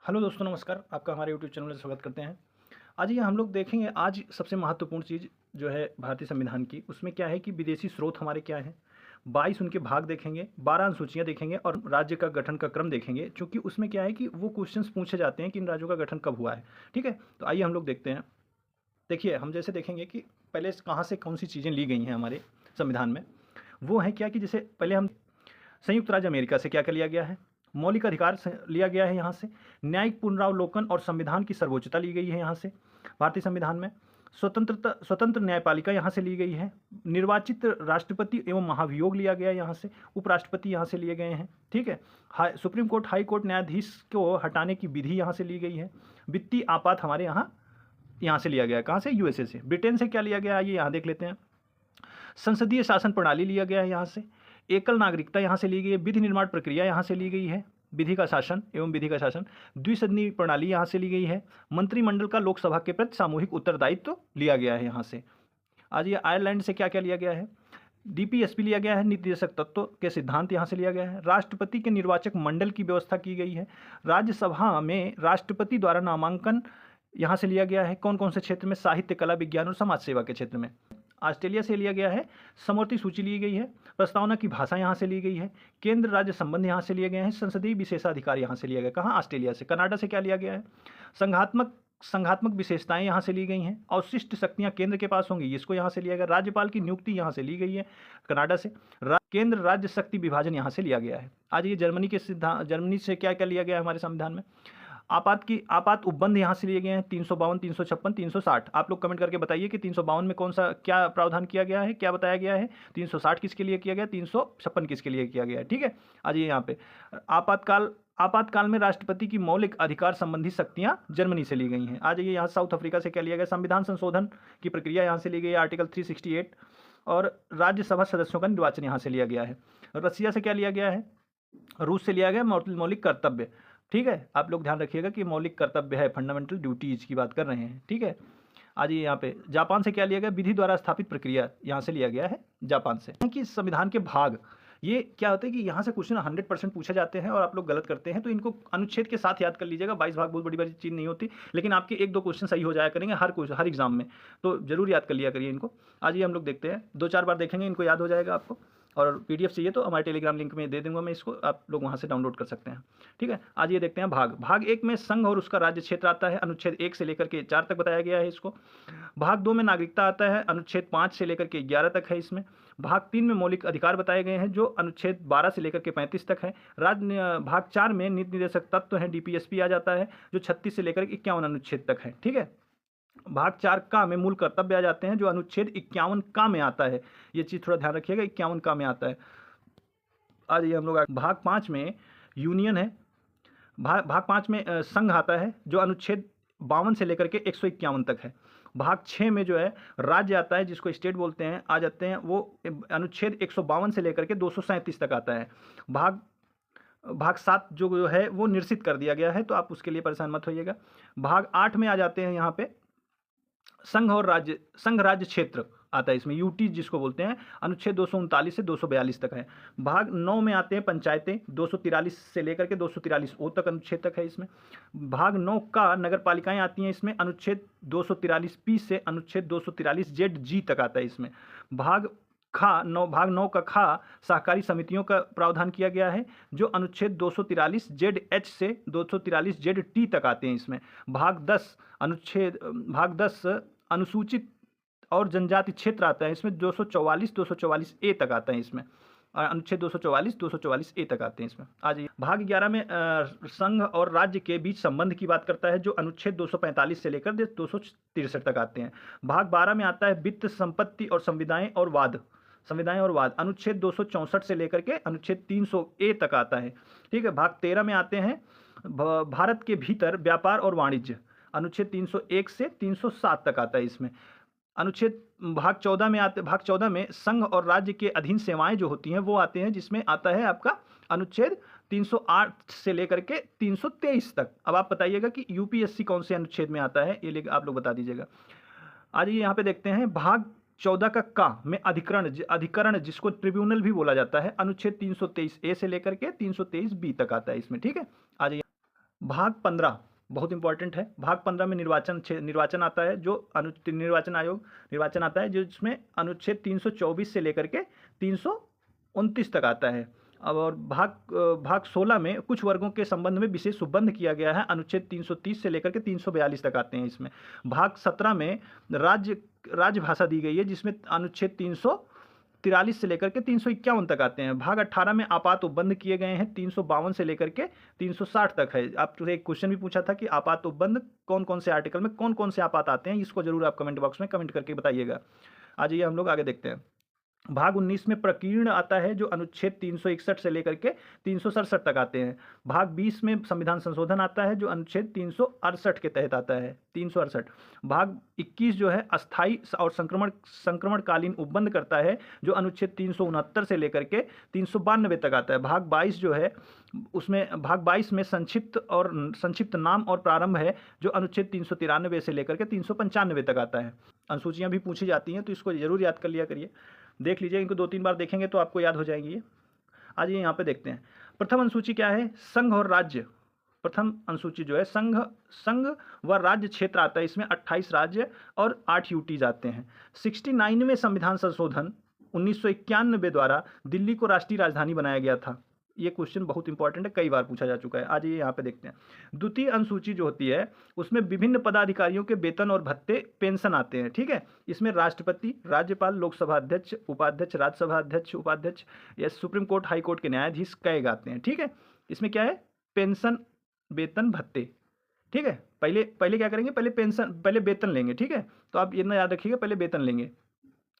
Hello दोस्तों, नमस्कार। आपका हमारे यूट्यूब चैनल में स्वागत करते हैं। आज ये हम लोग देखेंगे, आज सबसे महत्वपूर्ण चीज़ जो है भारतीय संविधान की, उसमें क्या है कि विदेशी स्रोत हमारे क्या हैं, 22 उनके भाग देखेंगे, 12 अनुसूचियाँ देखेंगे और राज्य का गठन का क्रम देखेंगे। चूँकि उसमें क्या है कि वो क्वेश्चंस पूछे जाते हैं कि इन राज्यों का गठन कब हुआ है। ठीक है, तो आइए हम लोग देखते हैं। देखिए, हम जैसे देखेंगे कि पहले कहाँ से कौन सी चीज़ें ली गई हैं हमारे संविधान में। वो है क्या कि जैसे पहले हम संयुक्त राज्य अमेरिका से क्या क्या लिया गया है, मौलिक अधिकार से लिया गया है यहाँ से, न्यायिक पुनरावलोकन और संविधान की सर्वोच्चता ली गई है यहाँ से भारतीय संविधान में, स्वतंत्र न्यायपालिका यहाँ से ली गई है, निर्वाचित राष्ट्रपति एवं महाभियोग लिया गया है यहाँ से, उपराष्ट्रपति यहाँ से लिए गए हैं। ठीक है, सुप्रीम कोर्ट हाई कोर्ट न्यायाधीश को हटाने की विधि यहाँ से ली गई है, वित्तीय आपात हमारे यहाँ से लिया गया है। कहाँ से? यूएसए से। ब्रिटेन से क्या लिया गया है, ये यहाँ देख लेते हैं। संसदीय शासन प्रणाली लिया गया है यहाँ से, एकल नागरिकता यहाँ से ली गई है, विधि निर्माण प्रक्रिया यहाँ से ली गई है, विधि का शासन एवं विधि का शासन, द्विसदनीय प्रणाली यहाँ से ली गई है, मंत्रिमंडल का लोकसभा के प्रति सामूहिक उत्तरदायित्व तो लिया गया है यहाँ से। आज ये आयरलैंड से क्या क्या लिया गया है, डीपीएसपी लिया गया है, नीति निर्देशक तत्व के सिद्धांत यहाँ से लिया गया है, राष्ट्रपति के निर्वाचक मंडल की व्यवस्था की गई है, राज्यसभा में राष्ट्रपति द्वारा नामांकन यहाँ से लिया गया है। कौन कौन से क्षेत्र में? साहित्य, कला, विज्ञान और समाज सेवा के क्षेत्र में। ऑस्ट्रेलिया से लिया गया है, समवर्ती सूची ली गई है, प्रस्तावना की भाषा यहाँ से ली गई है, केंद्र राज्य संबंध यहाँ से लिए गए हैं, संसदीय विशेषाधिकार यहाँ से लिया गया। कहाँ? ऑस्ट्रेलिया से। कनाडा से क्या लिया गया है? संघात्मक विशेषताएं यहाँ से ली गई हैं, अवशिष्ट शक्तियाँ केंद्र के पास होंगी, इसको यहाँ से लिया गया। राज्यपाल की नियुक्ति यहाँ से ली गई है कनाडा से। केंद्र राज्य शक्ति विभाजन यहाँ से लिया गया है। आज ये जर्मनी के सिद्धांत, जर्मनी से क्या क्या लिया गया है हमारे संविधान में। आपात उपबंध यहाँ से लिए गए हैं, 352, 356, 360। आप लोग कमेंट करके बताइए कि 352 में कौन सा क्या प्रावधान किया गया है, क्या बताया गया है, 360 किसके लिए किया गया, 356 किसके लिए किया गया है। ठीक है, आज ये यहाँ पे आपातकाल में राष्ट्रपति की मौलिक अधिकार संबंधी शक्तियाँ जर्मनी से ली गई हैं। आज ये यहाँ साउथ अफ्रीका से क्या लिया गया, संविधान संशोधन की प्रक्रिया यहाँ से ली गई है, आर्टिकल 368, और राज्यसभा सदस्यों का निर्वाचन यहाँ से लिया गया है। रसिया से क्या लिया गया है, रूस से लिया गया मौलिक कर्तव्य। ठीक है, आप लोग ध्यान रखिएगा कि मौलिक कर्तव्य है, फंडामेंटल ड्यूटीज की बात कर रहे हैं। ठीक है, आज ये यहाँ पे जापान से क्या लिया गया, विधि द्वारा स्थापित प्रक्रिया यहाँ से लिया गया है जापान से। कि संविधान के भाग ये क्या होता है कि यहाँ से क्वेश्चन 100% पूछे जाते हैं और आप लोग गलत करते हैं, तो इनको अनुच्छेद के साथ याद कर लीजिएगा। 22 भाग बहुत बड़ी बड़ी चीज़ नहीं होती, लेकिन आपके 1-2 क्वेश्चन सही हो जाया करेंगे हर एग्जाम में, तो जरूर याद कर लिया करिए इनको। आज ये हम लोग देखते हैं, 2-4 बार देखेंगे, इनको याद हो जाएगा आपको। और पीडीएफ चाहिए तो हमारे टेलीग्राम लिंक में दे दूंगा मैं, इसको आप लोग वहाँ से डाउनलोड कर सकते हैं। ठीक है, आज ये देखते हैं भाग 1 में संघ और उसका राज्य क्षेत्र आता है, अनुच्छेद 1 से लेकर के 4 तक बताया गया है इसको। भाग 2 में नागरिकता आता है, अनुच्छेद 5 से लेकर के 11 तक है इसमें। भाग 3 में मौलिक अधिकार बताए गए हैं, जो अनुच्छेद 12 से लेकर के 35 तक है। भाग 4 में नीति निर्देशक तत्व है, डीपीएसपी आ जाता है, जो 36 से लेकर 51 अनुच्छेद तक है। ठीक है, भाग 4 का में मूल कर्तव्य आ जाते हैं, जो अनुच्छेद 51 का में आता है। ये चीज़ थोड़ा ध्यान रखिएगा, 51 का में आता है। आज ये हम लोग भाग 5 में यूनियन है, भाग 5 में संघ आता है, जो अनुच्छेद 52 से लेकर के 151 तक है। भाग 6 में जो है राज्य आता है, जिसको स्टेट बोलते हैं, आ जाते हैं, वो अनुच्छेद 152 से लेकर के 237 तक आता है। भाग 7 जो है वो निरसित कर दिया गया है, तो आप उसके लिए परेशान मत होइएगा। भाग 8 में आ जाते हैं यहाँ पे संघ राज्य क्षेत्र आता है इसमें, यूटी जिसको बोलते हैं, अनुच्छेद 239 से 242 तक है। भाग 9 में आते हैं पंचायतें, 243 से लेकर के 243 ओ तक अनुच्छेद तक है इसमें। भाग 9 का नगर पालिकाएं आती हैं इसमें, अनुच्छेद 243 पी से अनुच्छेद 243 जेड जी तक आता है इसमें। भाग 9 का खा सहकारी समितियों का प्रावधान किया गया है, जो अनुच्छेद 243 जेड एच से 243 जेड टी तक आते हैं इसमें। भाग 10 अनुसूचित और जनजाति क्षेत्र आता है इसमें, 244 ए तक आता है इसमें, और अनुच्छेद 244 ए तक आते हैं इसमें। आज भाग 11 में संघ और राज्य के बीच संबंध की बात करता है, जो अनुच्छेद 245 से लेकर 263 तक आते हैं। भाग 12 में आता है वित्त, संपत्ति और संविदाएं और वाद, अनुच्छेद 264 से लेकर के अनुच्छेद 300 ए तक आता है। ठीक है, भाग 13 में आते हैं भारत के भीतर व्यापार और वाणिज्य, अनुच्छेद 301 से 307 तक आता है इसमें। भाग 14 में संघ और राज्य के अधीन सेवाएं जो होती हैं वो आते हैं, जिसमें आता है आपका अनुच्छेद 308 से लेकर के 323 तक। अब आप बताइएगा कि यूपीएससी कौन से अनुच्छेद में आता है, ये आप लोग बता दीजिएगा। आज ये यहाँ पे देखते हैं भाग 14 का में अधिकरण जिसको ट्रिब्यूनल भी बोला जाता है, अनुच्छेद 323 ए से लेकर के 323 बी तक आता है इसमें। ठीक है, आज भाग 15 बहुत इंपॉर्टेंट है। भाग 15 में निर्वाचन आता है, जो निर्वाचन आयोग निर्वाचन आता है, जो जिसमें अनुच्छेद 324 से लेकर के 329 तक आता है। और भाग 16 में कुछ वर्गों के संबंध में विशेष उपबंध किया गया है, अनुच्छेद 330 से लेकर के 342 तक आते हैं इसमें। भाग 17 में राजभाषा दी गई है, जिसमें अनुच्छेद 343 से लेकर के 351 तक आते हैं। भाग 18 में आपात उपबंध किए गए हैं, 352 से लेकर के 360 तक है। आपसे एक क्वेश्चन भी पूछा था कि आपात उपबंध कौन कौन से आर्टिकल में कौन कौन से आपात आते हैं, इसको जरूर आप कमेंट बॉक्स में कमेंट करके बताइएगा। आज ये हम लोग आगे देखते हैं। भाग 19 में प्रकीर्ण आता है, जो अनुच्छेद 361 से लेकर के 367 तक आते हैं। भाग 20 में संविधान संशोधन आता है, जो अनुच्छेद 368 के तहत आता है, 368। भाग 21 जो है अस्थाई और संक्रमणकालीन उपबंध करता है, जो अनुच्छेद 369 से लेकर के 392 तक आता है। भाग 22 जो है उसमें भाग 22 में संक्षिप्त नाम और प्रारंभ है, जो अनुच्छेद 393 से लेकर के 395 तक आता है। अनुसूचियां भी पूछी जाती हैं, तो इसको जरूर याद कर लिया करिए, देख लीजिए, इनको 2-3 बार देखेंगे तो आपको याद हो जाएंगी ये। आज ये यहाँ पे देखते हैं। प्रथम अनुसूची क्या है? संघ और राज्य। प्रथम अनुसूची जो है संघ व राज्य क्षेत्र आता है, इसमें 28 राज्य और 8 यूटीज आते हैं। 69वें संविधान संशोधन 1991 द्वारा दिल्ली को राष्ट्रीय राजधानी बनाया गया था। ये क्वेश्चन बहुत इंपॉर्टेंट है, कई बार पूछा जा चुका है। आज ये यहाँ पे देखते हैं। द्वितीय अनुसूची जो होती है उसमें विभिन्न पदाधिकारियों के वेतन और भत्ते पेंशन आते हैं, ठीक है। इसमें राष्ट्रपति, राज्यपाल, लोकसभा अध्यक्ष, उपाध्यक्ष, राज्यसभा अध्यक्ष, उपाध्यक्ष या सुप्रीम कोर्ट, हाई कोर्ट के न्यायाधीश कई आते हैं, ठीक है। इसमें क्या है? पेंशन, वेतन, भत्ते, ठीक है। पहले क्या करेंगे? पहले वेतन लेंगे, ठीक है। तो आप ये ना याद रखिएगा, पहले वेतन लेंगे,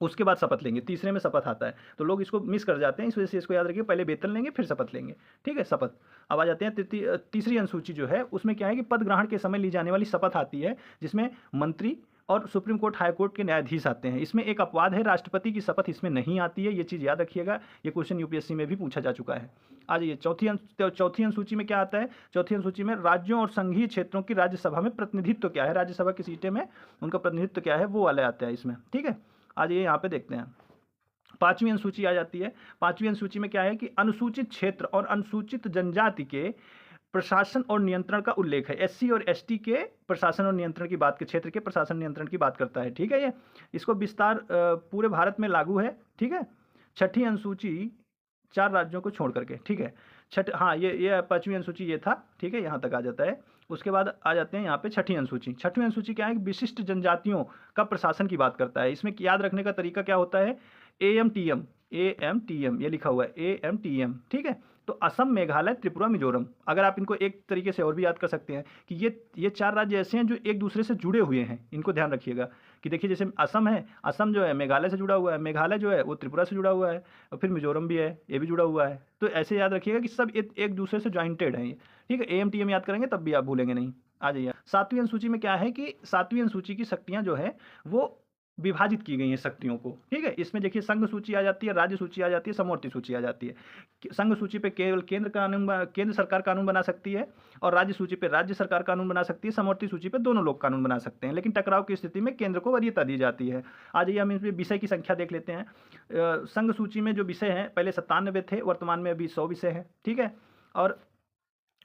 उसके बाद शपथ लेंगे। तीसरे में शपथ आता है, तो लोग इसको मिस कर जाते हैं, इस वजह से इसको याद रखिए, पहले वेतन लेंगे फिर शपथ लेंगे, ठीक है। शपथ। अब आ जाते हैं तीसरी अनुसूची जो है, उसमें क्या है कि पद ग्रहण के समय ली जाने वाली शपथ आती है, जिसमें मंत्री और सुप्रीम कोर्ट, हाई कोर्ट के न्यायाधीश आते हैं। इसमें एक अपवाद है, राष्ट्रपति की शपथ इसमें नहीं आती है, ये चीज़ याद रखिएगा। ये क्वेश्चन यूपीएससी में भी पूछा जा चुका है। आज ये चौथी अनुसूची में क्या आता है? चौथी अनुसूची में राज्यों और संघीय क्षेत्रों की राज्यसभा में प्रतिनिधित्व क्या है, राज्यसभा की सीटें में उनका प्रतिनिधित्व क्या है, वो वाले आते हैं इसमें, ठीक है। आज ये यहाँ पे देखते हैं। पांचवी अनुसूची आ जाती है। पांचवी अनुसूची में क्या है कि अनुसूचित क्षेत्र और अनुसूचित जनजाति के प्रशासन और नियंत्रण का उल्लेख है। एससी और एसटी के प्रशासन और नियंत्रण की बात, के क्षेत्र के प्रशासन नियंत्रण की बात करता है, ठीक है। ये इसको विस्तार पूरे भारत में लागू है, ठीक है। छठी अनुसूची 4 राज्यों को छोड़ करके, ठीक है। हाँ, ये पांचवी अनुसूची ये था, ठीक है, यहाँ तक आ जाता है। उसके बाद आ जाते हैं यहाँ पे छठी अनुसूची। छठी अनुसूची क्या है? विशिष्ट जनजातियों का प्रशासन की बात करता है। इसमें याद रखने का तरीका क्या होता है? AMTM, ये लिखा हुआ है AMTM, ठीक है। तो असम, मेघालय, त्रिपुरा, मिजोरम। अगर आप इनको एक तरीके से और भी याद कर सकते हैं कि ये 4 राज्य ऐसे हैं जो एक दूसरे से जुड़े हुए हैं, इनको ध्यान रखिएगा कि देखिए, जैसे असम है, असम जो है मेघालय से जुड़ा हुआ है, मेघालय जो है वो त्रिपुरा से जुड़ा हुआ है, और फिर मिजोरम भी है, ये भी जुड़ा हुआ है। तो ऐसे याद रखिएगा कि सब एक दूसरे से ज्वाइंटेड हैं ये, ठीक है। AMTM याद करेंगे तब भी आप भूलेंगे नहीं। आ जाइए। सातवीं अनुसूची में क्या है कि सातवीं अनुसूची की शक्तियाँ जो है वो विभाजित की गई हैं शक्तियों को, ठीक है। इसमें देखिए, संघ सूची आ जाती है, राज्य सूची आ जाती है, समवर्ती सूची आ जाती है। संघ सूची पे केवल केंद्र सरकार कानून बना सकती है, और राज्य सूची पे राज्य सरकार कानून बना सकती है। समवर्ती सूची पे दोनों लोग कानून बना सकते हैं, लेकिन टकराव की स्थिति में केंद्र को वरीयता दी जाती है। आज ये हम इसमें विषय की संख्या देख लेते हैं। संघ सूची में जो विषय हैं पहले 97 थे, वर्तमान में अभी 100 विषय हैं, ठीक है। और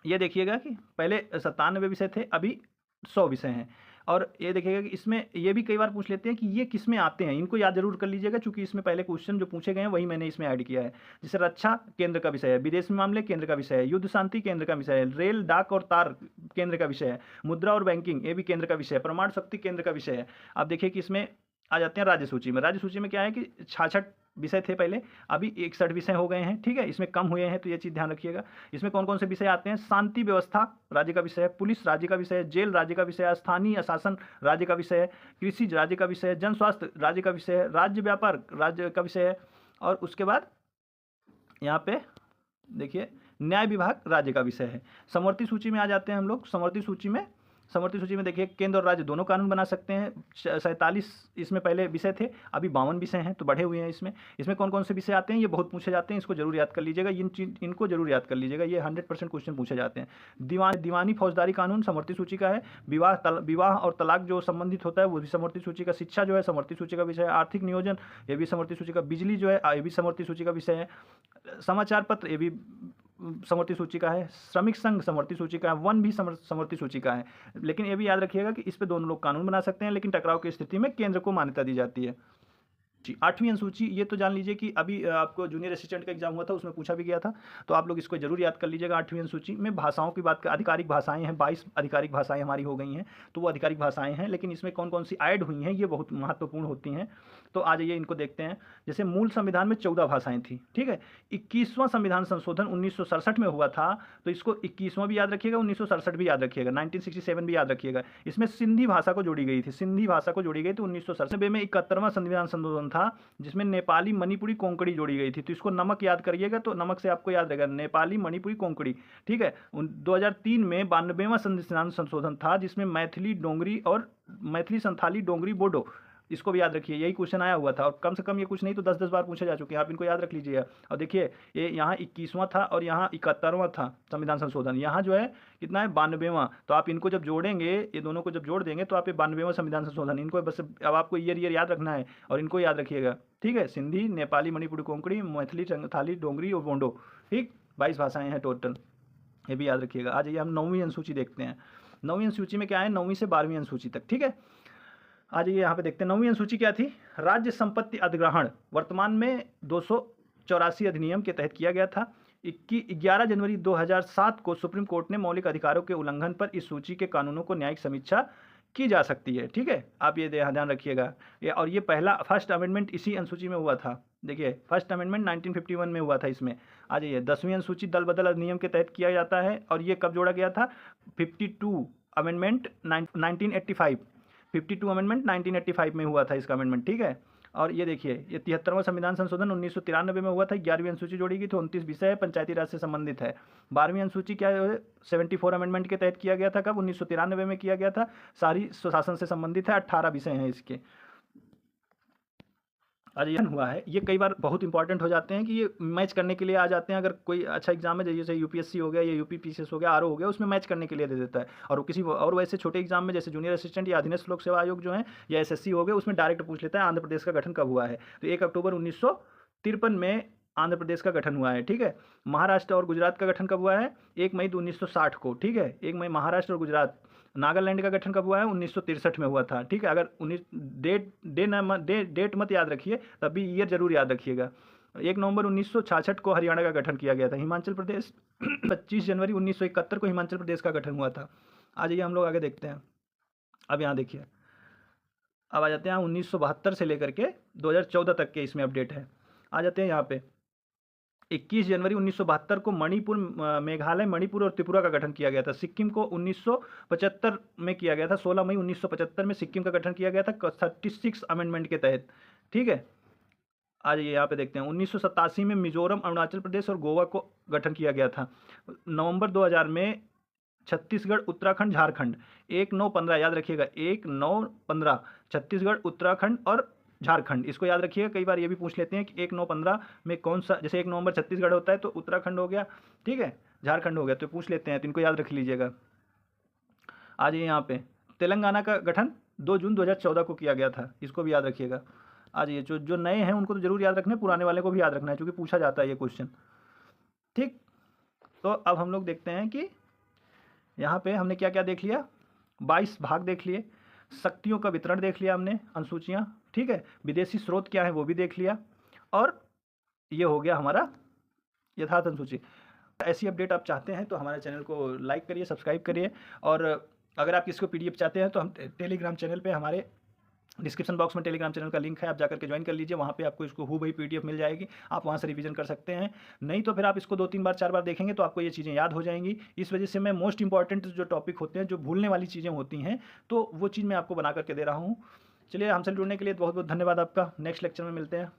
ये देखिएगा कि पहले 97 विषय थे, अभी 100 विषय हैं। और ये देखिएगा कि इसमें ये भी कई बार पूछ लेते हैं कि ये किस में आते हैं, इनको याद जरूर कर लीजिएगा, क्योंकि इसमें पहले क्वेश्चन जो पूछे गए हैं वही मैंने इसमें ऐड किया है। जैसे रक्षा केंद्र का विषय है, विदेश मामले केंद्र का विषय है, युद्ध शांति केंद्र का विषय है, रेल, डाक और तार केंद्र का विषय है, मुद्रा और बैंकिंग ये भी केंद्र का विषय है, परमाणु शक्ति केंद्र का विषय है। आप देखिए कि इसमें आ जाते हैं राज्य सूची में। राज्य सूची में क्या है कि 66 विषय थे पहले, अभी 61 विषय हो गए हैं, ठीक है। इसमें कम हुए हैं, तो ये चीज़ ध्यान रखिएगा। इसमें कौन कौन से विषय आते हैं? शांति व्यवस्था राज्य का विषय है, पुलिस राज्य का विषय है, जेल राज्य का विषय है, स्थानीय शासन राज्य का विषय है, कृषि राज्य का विषय है, जन स्वास्थ्य राज्य का विषय है, राज्य व्यापार राज्य का विषय है, और उसके बाद यहाँ पे देखिए न्याय विभाग राज्य का विषय है। समवर्ती सूची में आ जाते हैं हम लोग। समवर्ती सूची में देखिए, केंद्र और राज्य दोनों कानून बना सकते हैं। 47 इसमें पहले विषय थे, अभी 52 विषय हैं, तो बढ़े हुए हैं इसमें कौन कौन से विषय आते हैं, ये बहुत पूछे जाते हैं, इसको जरूर याद कर लीजिएगा। इनको जरूर याद कर लीजिएगा, ये 100% क्वेश्चन पूछे जाते हैं। दीवानी फौजदारी कानून समवर्ती सूची का है। विवाह और तलाक जो संबंधित होता है वो भी समवर्ती सूची का। शिक्षा जो है समवर्ती सूची का विषय है। आर्थिक नियोजन ये भी समवर्ती सूची का। बिजली जो है ये भी समवर्ती सूची का विषय है। समाचार पत्र ये भी समवर्ती सूची का है, श्रमिक संघ समवर्ती सूची का है, वन भी समवर्ती सूची का है। लेकिन ये भी याद रखिएगा कि इस पे दोनों लोग कानून बना सकते हैं, लेकिन टकराव की स्थिति में केंद्र को मान्यता दी जाती है। जी, 8वीं अनुसूची ये तो जान लीजिए कि अभी आपको जूनियर असिस्टेंट का एग्जाम हुआ था, उसमें पूछा भी गया था, तो आप लोग इसको जरूर याद कर लीजिएगा। 8वीं अनुसूची में भाषाओं की बात, आधिकारिक भाषाएं हैं, 22 आधिकारिक भाषाएं हमारी हो गई हैं, तो वो आधिकारिक भाषाएं हैं, लेकिन इसमेमें कौन कौन सी ऐड हुई हैं ये बहुत महत्वपूर्ण होती हैं। तो आ जाइए इनको देखते हैं। जैसे मूल संविधान में 14 भाषाएं थी, ठीक है। 21वां संविधान संशोधन 1967 में हुआ था, तो इसको 21वां भी याद रखिएगा, 1967 भी याद रखिएगा, 1967 भी याद रखिएगा। इसमें सिंधी भाषा को जोड़ी गई थी, सिंधी भाषा को जोड़ी गई थी 1967 में। 71वां संविधान संशोधन था जिसमें नेपाली, मणिपुरी, कोंकणी जोड़ी गई थी। तो इसको नमक याद करिएगा, तो नमक से आपको याद रहेगा नेपाली, मणिपुरी, कोंकणी, ठीक है। 2003 में 92वां संविधान संशोधन था जिसमें मैथिली, डोंगरी और मैथिली, संथाली, डोंगरी, बोडो, इसको भी याद रखिए। यही क्वेश्चन आया हुआ था और कम से कम ये कुछ नहीं तो 10-10 बार पूछे जा चुके हैं, आप इनको याद रख लीजिए। और देखिए ये यहाँ 21वां था और यहाँ 71वां था संविधान संशोधन, यहाँ जो है कितना है 92वां। तो आप इनको जब जोड़ेंगे, ये दोनों को जब जोड़ देंगे तो आप ये 92वां संविधान संशोधन, इनको बस अब आपको ईयर याद रखना है और इनको याद रखिएगा, ठीक है। सिंधी, नेपाली, मणिपुरी, कोंकणी, मैथिली, संथाली, डोंगरी और बोंडो, ठीक, 22 भाषाएं हैं टोटल, ये भी याद रखिएगा। आ जाइए हम 9वीं अनुसूची देखते हैं। 9वीं अनुसूची में क्या है, 9वीं से 12वीं अनुसूची तक, ठीक है। आ जाइए यहाँ पे देखते हैं 9वीं अनुसूची क्या थी। राज्य संपत्ति अधिग्रहण वर्तमान में 284 अधिनियम के तहत किया गया था। 11 जनवरी 2007 को सुप्रीम कोर्ट ने मौलिक अधिकारों के उल्लंघन पर इस सूची के कानूनों को न्यायिक समीक्षा की जा सकती है, ठीक है। आप ये ध्यान रखिएगा। और ये पहला फर्स्ट अमेंडमेंट इसी अनुसूची में हुआ था। देखिए फर्स्ट अमेंडमेंट 1951 में हुआ था इसमें। आ जाइए 10वीं अनुसूची दल बदल अधिनियम के तहत किया जाता है और ये कब जोड़ा गया था, 52 अमेंडमेंट 1985, 52 अमेंडमेंट 1985 में हुआ था इसका अमेंडमेंट, ठीक है। और ये देखिए ये 73वां संविधान संशोधन 1993 में हुआ था। 11वीं अनुसूची जोड़ी गई तो 29 विषय है, पंचायती राज से संबंधित है। 12वीं अनुसूची क्या है, 74 अमेंडमेंट के तहत किया गया था। कब, 1993 में किया गया था। सारी सुशासन से संबंधित है, 18 विषय हैं इसके। अध्ययन हुआ है, ये कई बार बहुत इंपॉर्टेंट हो जाते हैं कि ये मैच करने के लिए आ जाते हैं। अगर कोई अच्छा एग्जाम है जैसे यूपीएससी हो गया या यूपीपीसीएस हो गया, आरओ हो गया, उसमें मैच करने के लिए दे देता है। और किसी और वैसे छोटे एग्जाम में जैसे जूनियर असिस्टेंट या अधीनस्थ लोक सेवा आयोग जो है या एसएससी हो गया, उसमें डायरेक्ट पूछ लेता है आंध्र प्रदेश का गठन कब हुआ है। तो 1 अक्टूबर 1953 में आंध्र प्रदेश का गठन हुआ है, ठीक है। महाराष्ट्र और गुजरात का गठन कब हुआ है, 1 मई 1960 को, ठीक है। 1 मई महाराष्ट्र और गुजरात। नागालैंड का गठन कब हुआ है, 1963 में हुआ था, ठीक है। अगर 19 डेट मत याद रखिए, तब भी ईयर जरूर याद रखिएगा। 1 नवंबर 1966 को हरियाणा का गठन किया गया था। हिमाचल प्रदेश 25 जनवरी 1971 को हिमाचल प्रदेश का गठन हुआ था। आ जाइए हम लोग आगे देखते हैं। अब यहाँ देखिए, अब आ जाते हैं 1972 से लेकर के 2014 तक के इसमें अपडेट है। आ जाते हैं यहाँ पे 21 जनवरी 1972 को मणिपुर, मेघालय, मणिपुर और त्रिपुरा का गठन किया गया था। सिक्किम को 1975 में किया गया था। 16 मई 1975 में सिक्किम का गठन किया गया था 36 अमेंडमेंट के तहत, ठीक है। आज ये यहाँ पे देखते हैं 1987 में मिजोरम, अरुणाचल प्रदेश और गोवा को गठन किया गया था। नवंबर 2000 में छत्तीसगढ़, उत्तराखंड, झारखंड। 1915 याद रखिएगा, 1915 छत्तीसगढ़, उत्तराखंड और झारखंड, इसको याद रखिएगा। कई बार ये भी पूछ लेते हैं कि 1915 में कौन सा, जैसे 1 नवंबर छत्तीसगढ़ होता है तो उत्तराखंड हो गया, ठीक है, झारखंड हो गया, तो पूछ लेते हैं, तो इनको याद रख लीजिएगा। आ जाइए यहाँ पे तेलंगाना का गठन 2 जून 2014 को किया गया था, इसको भी याद रखिएगा। आ जाइए जो नए हैं उनको तो जरूर याद रखना है, पुराने वाले को भी याद रखना है क्योंकि पूछा जाता है ये क्वेश्चन, ठीक। तो अब हम लोग देखते हैं कि यहाँ पे हमने क्या क्या देख लिया, 22 भाग देख लिए, शक्तियों का वितरण देख लिया हमने, अनुसूचियाँ, ठीक है। विदेशी स्रोत क्या है वो भी देख लिया, और ये हो गया हमारा यथार्थ अनुसूची। ऐसी अपडेट आप चाहते हैं तो हमारे चैनल को लाइक करिए, सब्सक्राइब करिए, और अगर आप किसी को PDF चाहते हैं तो हम टेलीग्राम चैनल पे, हमारे डिस्क्रिप्शन बॉक्स में टेलीग्राम चैनल का लिंक है, आप जाकर के ज्वाइन कर लीजिए। वहाँ पे आपको इसको हूबहू PDF मिल जाएगी, आप वहाँ से रिवीजन कर सकते हैं। नहीं तो फिर आप इसको 2-3 बार 4 बार देखेंगे तो आपको ये चीज़ें याद हो जाएंगी। इस वजह से मैं मोस्ट इंपॉर्टेंट जो टॉपिक होते हैं, जो भूलने वाली चीज़ें होती हैं, तो वो चीज़ मैं आपको बना करके दे रहा हूँ। चलिए, हमसे जुड़ने के लिए बहुत बहुत धन्यवाद आपका। नेक्स्ट लेक्चर में मिलते हैं।